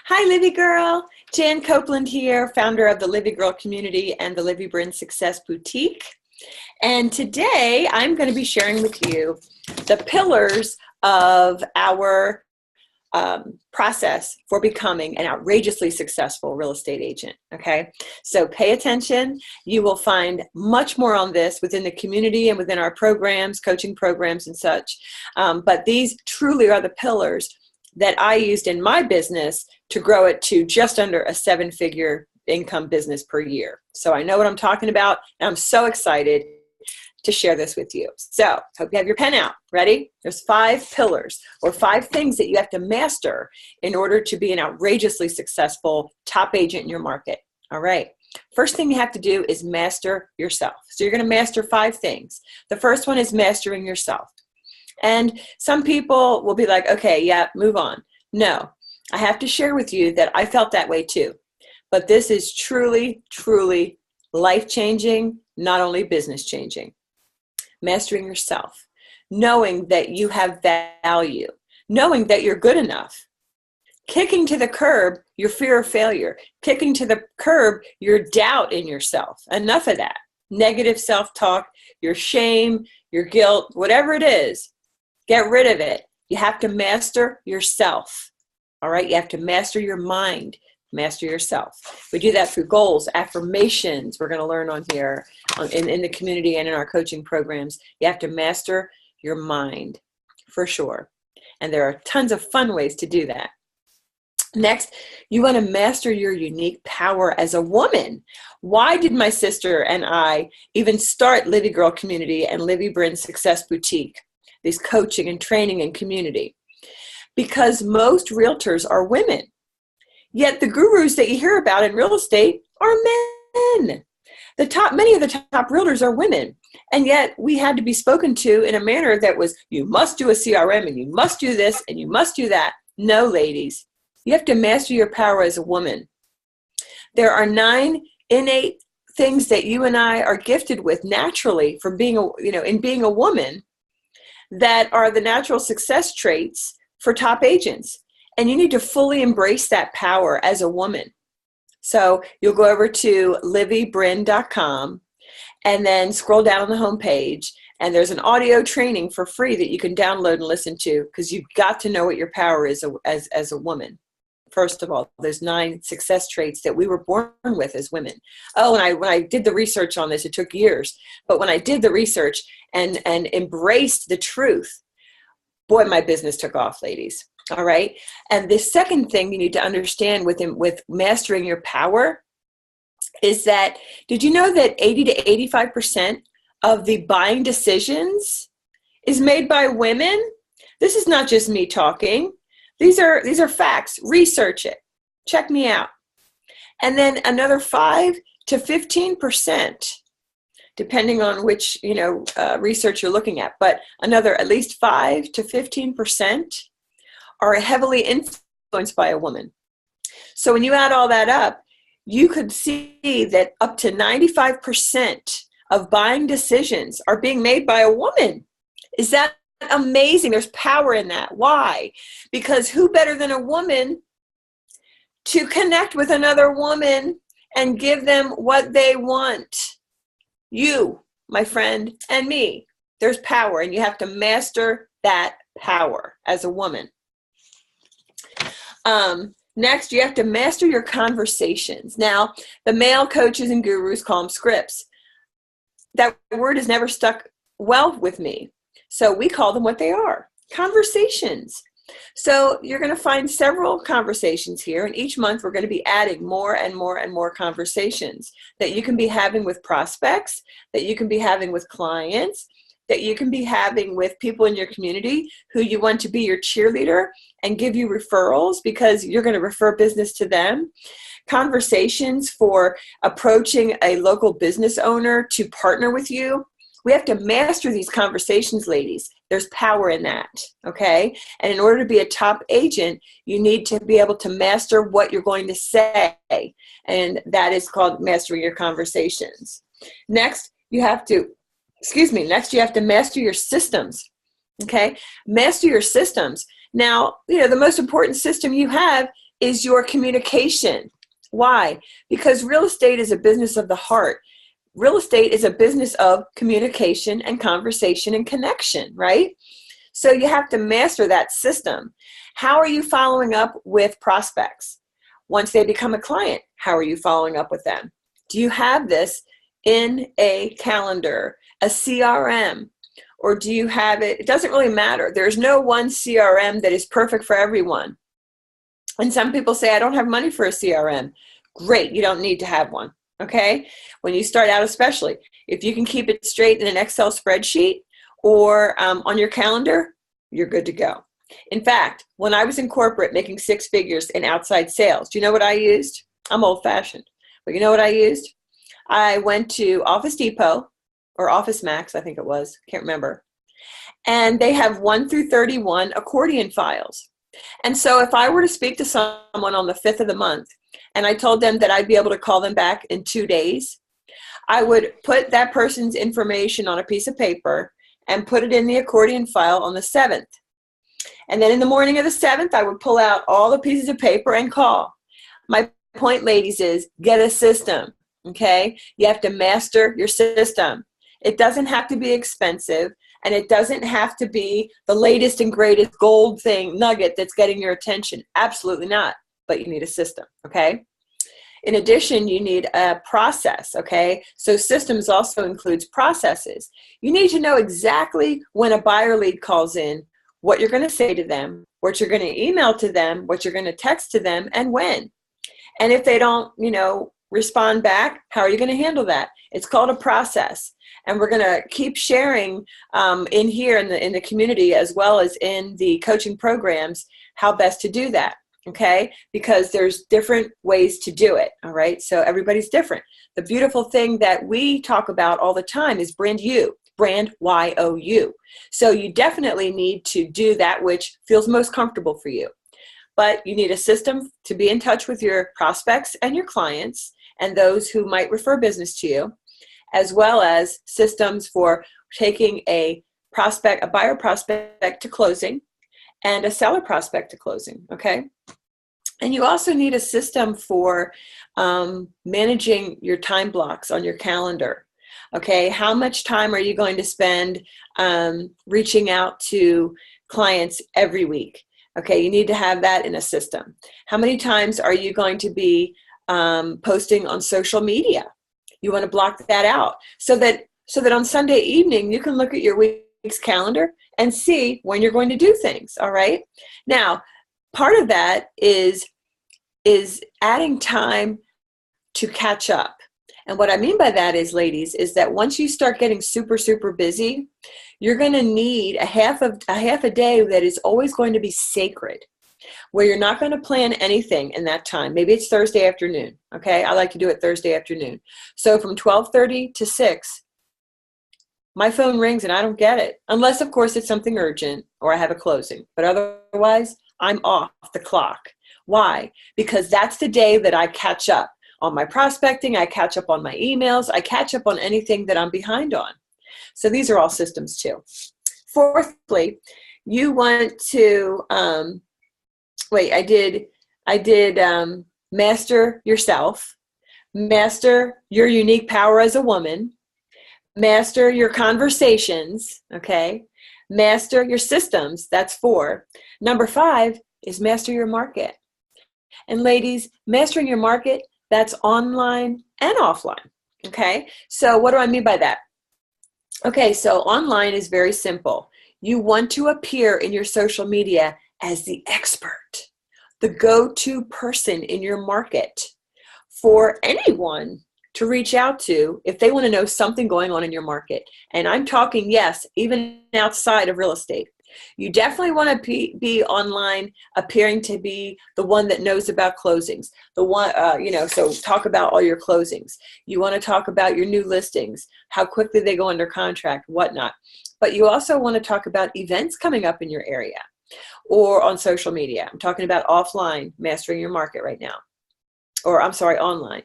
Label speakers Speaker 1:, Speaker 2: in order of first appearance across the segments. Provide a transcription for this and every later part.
Speaker 1: Hi, LivyGirl. Jan Copeland here, founder of the LivyGirl community and the LivyBrand Success Boutique. And today I'm going to be sharing with you the pillars of our process for becoming an outrageously successful real estate agent. Okay, so pay attention. You will find much more on this within the community and within our programs, coaching programs and such. But these truly are the pillars that I used in my business to grow it to just under a 7-figure income business per year. So I know what I'm talking about, and I'm so excited to share this with you. So hope you have your pen out. Ready? There's 5 pillars or 5 things that you have to master in order to be an outrageously successful top agent in your market. All right. First thing you have to do is master yourself. So you're going to master 5 things. The first one is mastering yourself. And some people will be like, okay, yeah, move on. No, I have to share with you that I felt that way too. But this is truly, truly life-changing, not only business-changing. Mastering yourself, knowing that you have value, knowing that you're good enough, kicking to the curb your fear of failure, kicking to the curb your doubt in yourself. Enough of that. Negative self-talk, your shame, your guilt, whatever it is. Get rid of it. You have to master yourself. All right? You have to master your mind, master yourself. We do that through goals, affirmations we're going to learn on here in the community and in our coaching programs. You have to master your mind for sure. And there are tons of fun ways to do that. Next, you want to master your unique power as a woman. Why did my sister and I even start LivyGirl Community and LivyBrand Success Boutique? These coaching and training and community, because most realtors are women. Yet the gurus that you hear about in real estate are men. Many of the top realtors are women, and yet we had to be spoken to in a manner that was, you must do a CRM and you must do this and you must do that. No, ladies, you have to master your power as a woman. There are 9 innate things that you and I are gifted with naturally from being in being a woman, that are the natural success traits for top agents. And you need to fully embrace that power as a woman. So you'll go over to livybrand.com and then scroll down on the homepage, and there's an audio training for free that you can download and listen to, because you've got to know what your power is as a woman. First of all, there's 9 success traits that we were born with as women. Oh, and when I did the research on this, it took years. But when I did the research and embraced the truth, boy, my business took off, ladies. All right. And the second thing you need to understand with mastering your power is that, did you know that 80 to 85% of the buying decisions is made by women? This is not just me talking. These are facts. Research it. Check me out. And then another 5 to 15%, depending on which research you're looking at, but another at least 5 to 15% are heavily influenced by a woman. So when you add all that up, you could see that up to 95% of buying decisions are being made by a woman. Is that amazing? There's power in that. Why? Because who better than a woman to connect with another woman and give them what they want? You, my friend, and me. There's power, and you have to master that power as a woman. Next, you have to master your conversations. Now, the male coaches and gurus call them scripts. That word has never stuck well with me. So we call them what they are, conversations. So you're going to find several conversations here, and each month we're going to be adding more and more and more conversations that you can be having with prospects, that you can be having with clients, that you can be having with people in your community who you want to be your cheerleader and give you referrals because you're going to refer business to them. Conversations for approaching a local business owner to partner with you. We have to master these conversations, ladies. There's power in that, okay? And in order to be a top agent, you need to be able to master what you're going to say, and that is called mastering your conversations. Next, you have to master your systems, okay? Master your systems. Now, the most important system you have is your communication. Why? Because real estate is a business of the heart. Real estate is a business of communication and conversation and connection, right? So you have to master that system. How are you following up with prospects? Once they become a client, how are you following up with them? Do you have this in a calendar, a CRM, or do you have it? It doesn't really matter. There's no one CRM that is perfect for everyone. And some people say, I don't have money for a CRM. Great, you don't need to have one, okay? When you start out especially, if you can keep it straight in an Excel spreadsheet or on your calendar, you're good to go. In fact, when I was in corporate making 6 figures in outside sales, do you know what I used? I'm old-fashioned, but you know what I used? I went to Office Depot, or Office Max, I think it was, can't remember. And they have 1 through 31 accordion files. And so if I were to speak to someone on the 5th of the month, and I told them that I'd be able to call them back in 2 days, I would put that person's information on a piece of paper and put it in the accordion file on the 7th. And then in the morning of the 7th, I would pull out all the pieces of paper and call. My point, ladies, is get a system, okay? You have to master your system. It doesn't have to be expensive, and it doesn't have to be the latest and greatest gold thing, nugget that's getting your attention. Absolutely not, but you need a system, okay? In addition, you need a process, okay? So systems also includes processes. You need to know exactly when a buyer lead calls in, what you're going to say to them, what you're going to email to them, what you're going to text to them, and when. And if they don't, respond back, how are you going to handle that? It's called a process. And we're going to keep sharing in here in the community as well as in the coaching programs how best to do that, okay? Because there's different ways to do it, all right? So everybody's different. The beautiful thing that we talk about all the time is brand Y-O-U. So you definitely need to do that which feels most comfortable for you. But you need a system to be in touch with your prospects and your clients and those who might refer business to you, as well as systems for taking a buyer prospect to closing and a seller prospect to closing, okay? And you also need a system for managing your time blocks on your calendar, okay? How much time are you going to spend reaching out to clients every week? Okay, you need to have that in a system. How many times are you going to be posting on social media? You want to block that out so that on Sunday evening you can look at your week's calendar and see when you're going to do things, all right? Now, part of that is adding time to catch up. And what I mean by that is, ladies, is that once you start getting super, super busy, you're going to need a half a day that is always going to be sacred, where you're not going to plan anything in that time. Maybe it's Thursday afternoon, okay? I like to do it Thursday afternoon. So from 12:30 to 6, my phone rings and I don't get it, unless, of course, it's something urgent or I have a closing. But otherwise, I'm off the clock. Why? Because that's the day that I catch up on my prospecting, I catch up on my emails, I catch up on anything that I'm behind on. So these are all systems too. Fourthly, you want to, I did master yourself, master your unique power as a woman, master your conversations, okay? Master your systems, that's 4. Number 5 is master your market. And ladies, mastering your market, that's online and offline, okay? So what do I mean by that? Okay, so online is very simple. You want to appear in your social media as the expert, the go-to person in your market for anyone to reach out to if they want to know something going on in your market. And I'm talking, yes, even outside of real estate. You definitely want to be online, appearing to be the one that knows about closings. The one, so talk about all your closings. You want to talk about your new listings, how quickly they go under contract, whatnot. But you also want to talk about events coming up in your area or on social media. I'm talking about offline, mastering your market right now. Or I'm sorry, online.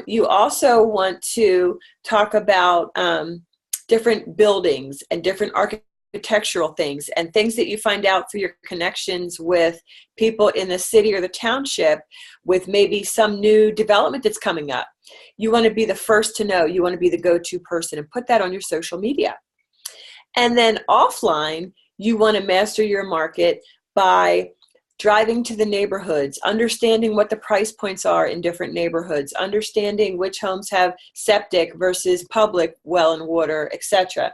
Speaker 1: You also want to talk about different buildings and different architecture architectural things and things that you find out through your connections with people in the city or the township with maybe some new development that's coming up. You want to be the first to know. You want to be the go-to person and put that on your social media. And then offline, you want to master your market by driving to the neighborhoods, understanding what the price points are in different neighborhoods, understanding which homes have septic versus public well and water, etc.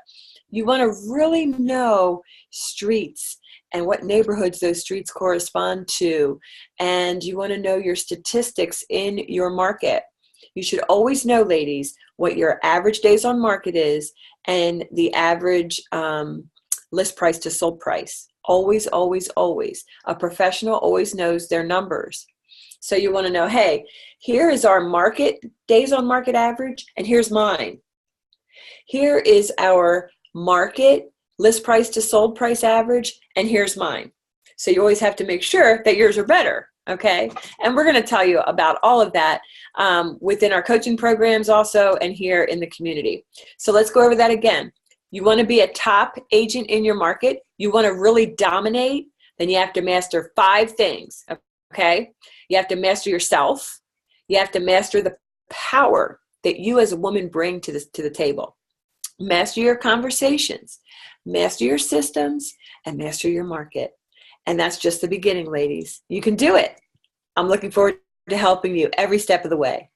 Speaker 1: You want to really know streets and what neighborhoods those streets correspond to. And you want to know your statistics in your market. You should always know, ladies, what your average days on market is and the average list price to sold price. Always, always, always. A professional always knows their numbers. So you want to know, hey, here is our market days on market average, and here's mine. Here is our market list price to sold price average, and here's mine. So you always have to make sure that yours are better, okay? And we're going to tell you about all of that within our coaching programs also and here in the community. So let's go over that again. You want to be a top agent in your market. You want to really dominate, then you have to master 5 things, okay? You have to master yourself. You have to master the power that you as a woman bring to the table. Master your conversations, master your systems, and master your market. And that's just the beginning, ladies. You can do it. I'm looking forward to helping you every step of the way.